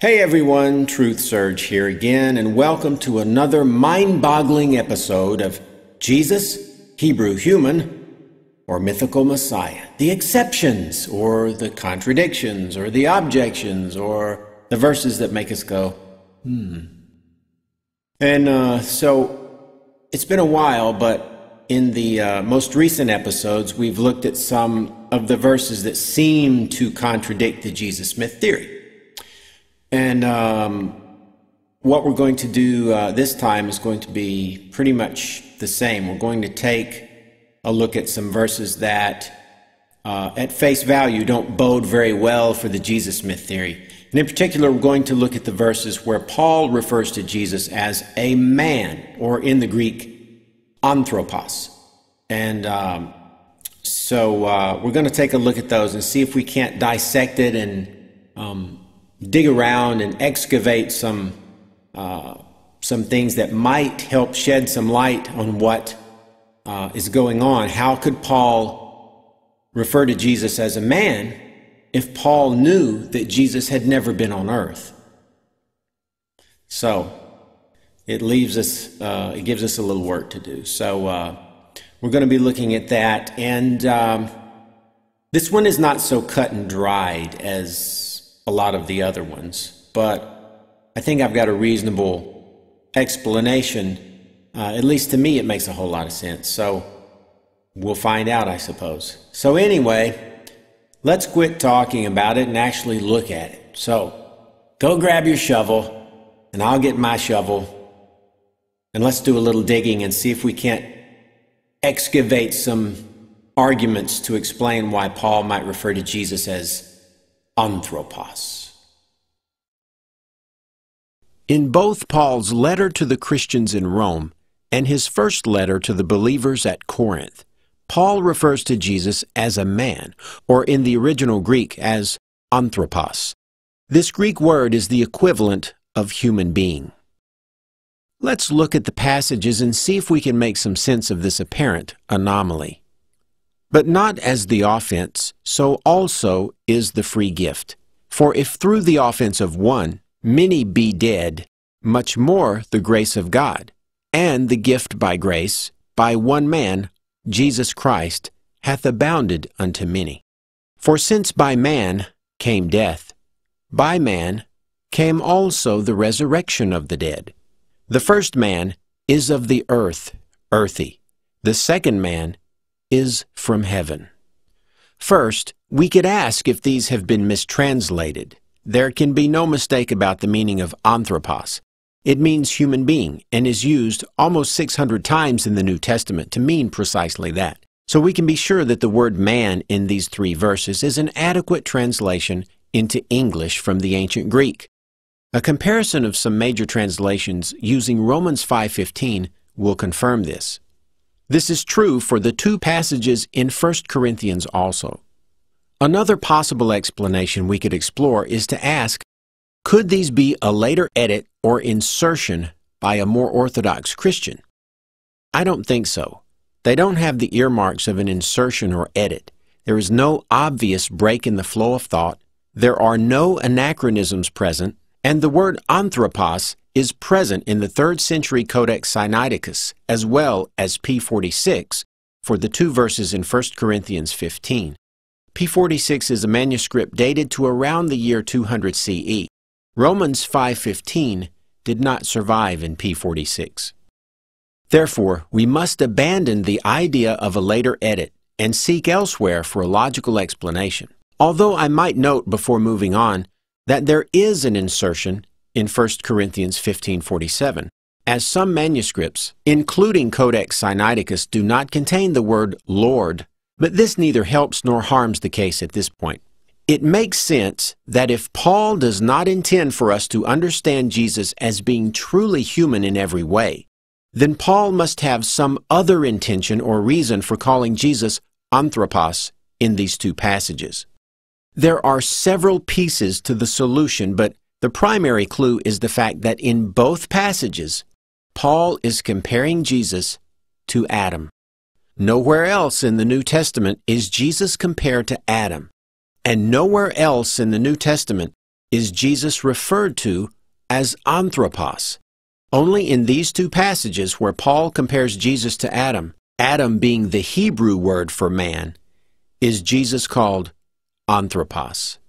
Hey everyone, TruthSurge here again, and welcome to another mind-boggling episode of Jesus, Hebrew Human, or Mythical Messiah. The exceptions, or the contradictions, or the objections, or the verses that make us go, And so, it's been a while, but in the most recent episodes, we've looked at some of the verses that seem to contradict the Jesus myth theory. And what we're going to do this time is going to be pretty much the same. We're going to take a look at some verses that, at face value, don't bode very well for the Jesus myth theory. And in particular, we're going to look at the verses where Paul refers to Jesus as a man, or in the Greek, anthropos. And so we're going to take a look at those and see if we can't dissect it and dig around and excavate some things that might help shed some light on what is going on. How could Paul refer to Jesus as a man if Paul knew that Jesus had never been on earth? So it leaves us, it gives us a little work to do. So we're going to be looking at that, and this one is not so cut and dried as a lot of the other ones, but I think I've got a reasonable explanation. At least to me, it makes a whole lot of sense. So we'll find out, I suppose. So anyway, let's quit talking about it and actually look at it. So go grab your shovel, and I'll get my shovel, and let's do a little digging and see if we can't excavate some arguments to explain why Paul might refer to Jesus as anthropos. In both Paul's letter to the Christians in Rome and his first letter to the believers at Corinth, Paul refers to Jesus as a man, or in the original Greek as anthropos. This Greek word is the equivalent of human being. Let's look at the passages and see if we can make some sense of this apparent anomaly. But not as the offense, so also is the free gift. For if through the offense of one many be dead, much more the grace of God, and the gift by grace, by one man, Jesus Christ, hath abounded unto many. For since by man came death, by man came also the resurrection of the dead. The first man is of the earth, earthy. The second man is from heaven. First, we could ask if these have been mistranslated. There can be no mistake about the meaning of anthropos. It means human being and is used almost 600 times in the New Testament to mean precisely that. So we can be sure that the word man in these three verses is an adequate translation into English from the ancient Greek. A comparison of some major translations using Romans 5:15 will confirm this. This is true for the two passages in 1 Corinthians also. Another possible explanation we could explore is to ask, could these be a later edit or insertion by a more orthodox Christian? I don't think so. They don't have the earmarks of an insertion or edit. There is no obvious break in the flow of thought. There are no anachronisms present, and the word anthropos is present in the 3rd century Codex Sinaiticus as well as P46 for the two verses in 1 Corinthians 15. P46 is a manuscript dated to around the year 200 CE. Romans 5:15 did not survive in P46. Therefore, we must abandon the idea of a later edit and seek elsewhere for a logical explanation. Although I might note before moving on that there is an insertion in 1 Corinthians 15:47, as some manuscripts, including Codex Sinaiticus, do not contain the word Lord, but this neither helps nor harms the case at this point. It makes sense that if Paul does not intend for us to understand Jesus as being truly human in every way, then Paul must have some other intention or reason for calling Jesus anthropos in these two passages. There are several pieces to the solution, but the primary clue is the fact that in both passages, Paul is comparing Jesus to Adam. Nowhere else in the New Testament is Jesus compared to Adam, and nowhere else in the New Testament is Jesus referred to as anthropos. Only in these two passages where Paul compares Jesus to Adam, Adam being the Hebrew word for man, is Jesus called anthropos.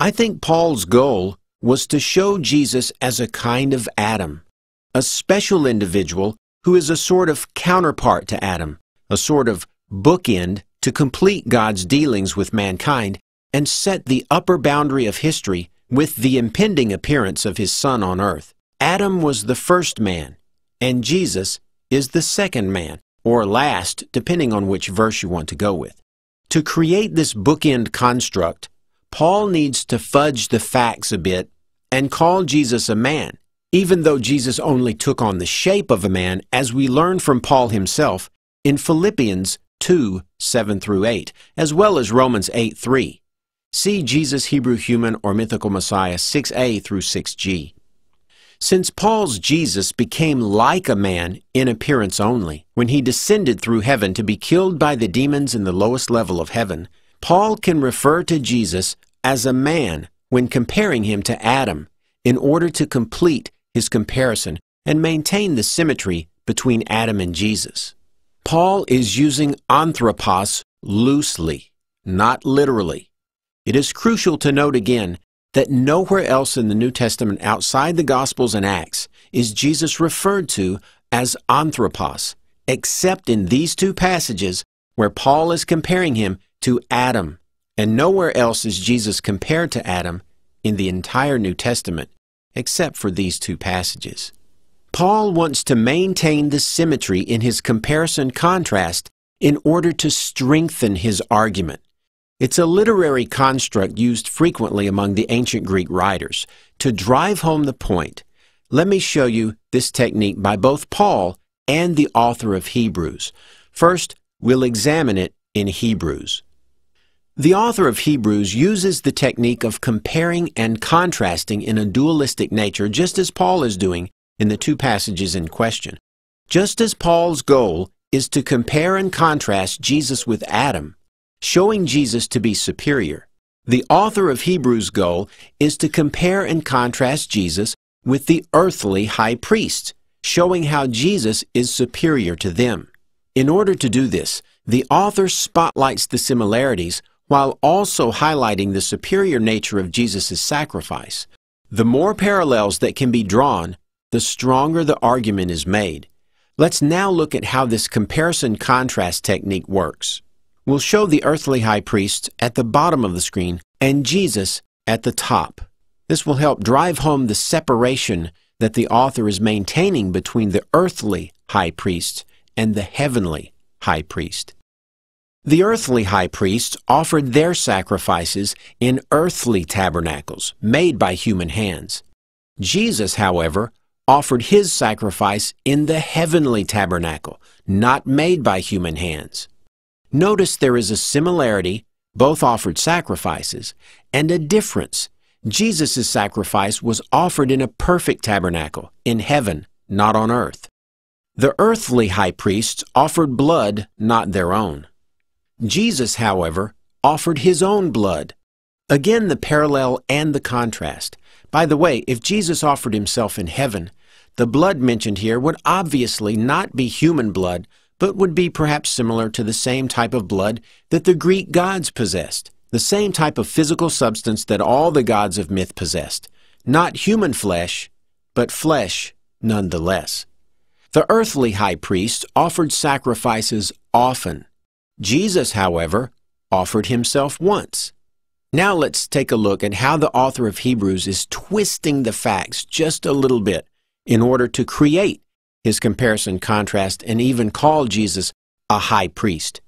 I think Paul's goal was to show Jesus as a kind of Adam, a special individual who is a sort of counterpart to Adam, a sort of bookend to complete God's dealings with mankind and set the upper boundary of history with the impending appearance of his Son on earth. Adam was the first man, and Jesus is the second man, or last, depending on which verse you want to go with. To create this bookend construct, Paul needs to fudge the facts a bit and call Jesus a man, even though Jesus only took on the shape of a man, as we learn from Paul himself in Philippians 2:7-8, as well as Romans 8:3. See Jesus Hebrew Human or Mythical Messiah 6a through 6g. Since Paul's Jesus became like a man in appearance only, when he descended through heaven to be killed by the demons in the lowest level of heaven, Paul can refer to Jesus as a man when comparing him to Adam in order to complete his comparison and maintain the symmetry between Adam and Jesus. Paul is using anthropos loosely, not literally. It is crucial to note again that nowhere else in the New Testament outside the Gospels and Acts is Jesus referred to as anthropos, except in these two passages where Paul is comparing him to Adam, and nowhere else is Jesus compared to Adam in the entire New Testament, except for these two passages. Paul wants to maintain the symmetry in his comparison-contrast in order to strengthen his argument. It's a literary construct used frequently among the ancient Greek writers. To drive home the point, let me show you this technique by both Paul and the author of Hebrews. First, we'll examine it in Hebrews. The author of Hebrews uses the technique of comparing and contrasting in a dualistic nature, just as Paul is doing in the two passages in question. Just as Paul's goal is to compare and contrast Jesus with Adam, showing Jesus to be superior, the author of Hebrews' goal is to compare and contrast Jesus with the earthly high priests, showing how Jesus is superior to them. In order to do this, the author spotlights the similarities while also highlighting the superior nature of Jesus' sacrifice. The more parallels that can be drawn, the stronger the argument is made. Let's now look at how this comparison-contrast technique works. We'll show the earthly high priest at the bottom of the screen and Jesus at the top. This will help drive home the separation that the author is maintaining between the earthly high priest and the heavenly high priest. The earthly high priests offered their sacrifices in earthly tabernacles made by human hands. Jesus, however, offered his sacrifice in the heavenly tabernacle, not made by human hands. Notice there is a similarity, both offered sacrifices, and a difference. Jesus' sacrifice was offered in a perfect tabernacle, in heaven, not on earth. The earthly high priests offered blood, not their own. Jesus, however, offered his own blood. Again, the parallel and the contrast. By the way, if Jesus offered himself in heaven, the blood mentioned here would obviously not be human blood, but would be perhaps similar to the same type of blood that the Greek gods possessed, the same type of physical substance that all the gods of myth possessed. Not human flesh, but flesh nonetheless. The earthly high priest offered sacrifices often. Jesus, however, offered himself once. Now let's take a look at how the author of Hebrews is twisting the facts just a little bit in order to create his comparison-contrast and even call Jesus a high priest.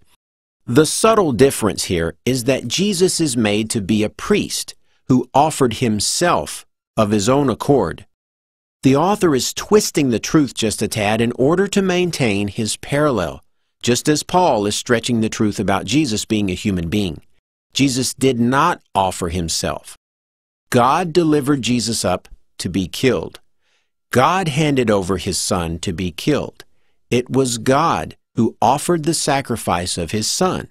The subtle difference here is that Jesus is made to be a priest who offered himself of his own accord. The author is twisting the truth just a tad in order to maintain his parallel, just as Paul is stretching the truth about Jesus being a human being. Jesus did not offer himself. God delivered Jesus up to be killed. God handed over his Son to be killed. It was God who offered the sacrifice of his Son.